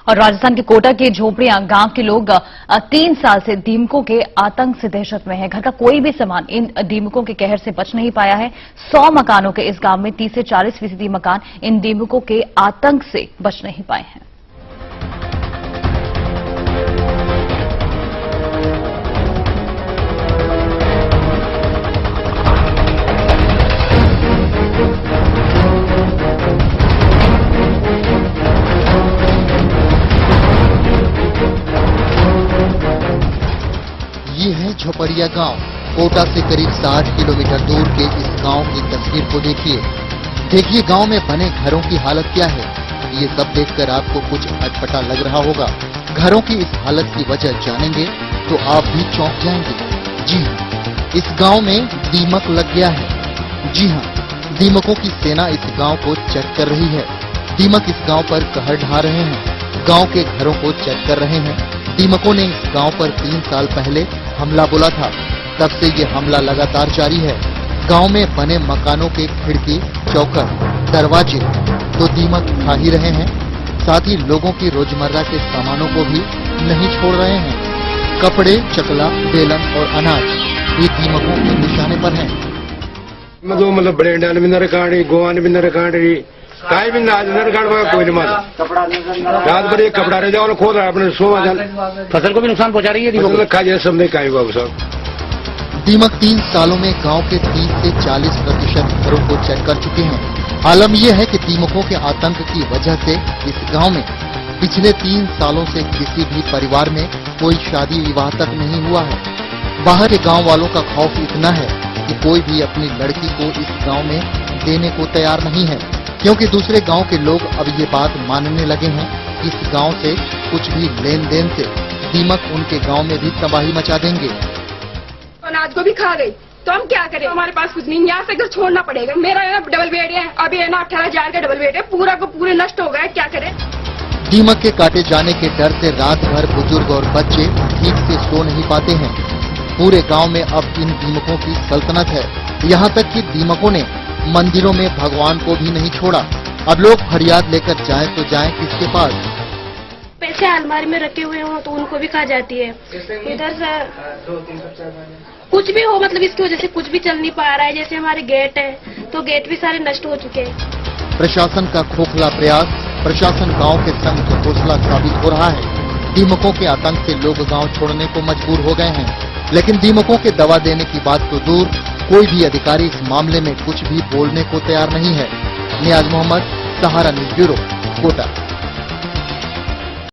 और राजस्थान के कोटा के झोपड़ियां गांव के लोग 3 साल से दीमकों के आतंक से दहशत में है। घर का कोई भी सामान इन दीमकों के कहर से बच नहीं पाया है। 100 मकानों के इस गांव में 30 से 40% मकान इन दीमकों के आतंक से बच नहीं पाए हैं। ये है झोपड़िया गांव। कोटा से करीब 60 किलोमीटर दूर के इस गांव की तस्वीर को देखिए गांव में बने घरों की हालत क्या है। ये सब देखकर आपको कुछ अटपटा लग रहा होगा। घरों की इस हालत की वजह जानेंगे तो आप भी चौंक जाएंगे। जी हाँ, इस गांव में दीमक लग गया है। जी हाँ, दीमकों की सेना इस गांव को चेक कर रही है। दीमक इस गांव पर कहर ढा रहे हैं। गांव के घरों को चेक कर रहे हैं। दीमकों ने इस गांव पर 3 साल पहले हमला बोला था। तब से ये हमला लगातार जारी है। गांव में बने मकानों के खिड़की, चौखट, दरवाजे तो दीमक खा ही रहे हैं। साथ ही लोगों की रोजमर्रा के सामानों को भी नहीं छोड़ रहे हैं। कपड़े, चकला, बेलन और अनाज ये दीमकों के निशाने पर हैं। मतलब ब्रेंडा भी न रखाड़ी, गोवान भी न रखाड़ी, काई भी नाज न रखाड़ कोई नहीं मालूम। रात भर एक कपड़ा रह जाओ खोद रहा है अपने सो फसल को भी नुकसान पहुंचा रही है। खा जाए सब नहीं खाई बाबू साहब। दीमक 3 सालों में गांव के 30 से 40% घरों को चेक कर चुके हैं। आलम यह है कि दीमकों के आतंक की वजह से इस गांव में पिछले 3 सालों से किसी भी परिवार में कोई शादी विवाह तक नहीं हुआ है। बाहर के गांव वालों का खौफ इतना है कि कोई भी अपनी लड़की को इस गांव में देने को तैयार नहीं है, क्योंकि दूसरे गांव के लोग अब ये बात मानने लगे हैं कि इस गांव से कुछ भी लेन देन से दीमक उनके गांव में भी तबाही मचा देंगे। अनाज को भी खा गई तो हम क्या करें? हमारे पास कुछ नहीं, यहाँ से घर छोड़ना पड़ेगा। मेरा डबल बेड है, अभी है ना 18,000 का डबल बेड है, पूरा को पूरे नष्ट हो गए, क्या करें? दीमक के काटे जाने के डर से रात भर बुजुर्ग और बच्चे ठीक से सो नहीं पाते हैं। पूरे गांव में अब इन दीमकों की सल्तनत है। यहाँ तक कि दीमकों ने मंदिरों में भगवान को भी नहीं छोड़ा। अब लोग फरियाद लेकर जाएं तो जाएं किसके पास? पैसे अलमारी में रखे हुए हों तो उनको भी खा जाती है। इधर से कुछ भी हो, मतलब इसकी वजह से कुछ भी चल नहीं पा रहा है। जैसे हमारे गेट है तो गेट भी सारे नष्ट हो चुके हैं। प्रशासन का खोखला प्रयास, प्रशासन गांव के संग हौसला साबित हो रहा है। दीमकों के आतंक से लोग गांव छोड़ने को मजबूर हो गए हैं, लेकिन दीमकों के दवा देने की बात तो दूर, कोई भी अधिकारी इस मामले में कुछ भी बोलने को तैयार नहीं है। नियाज मोहम्मद, सहारा न्यूज ब्यूरो, कोटा।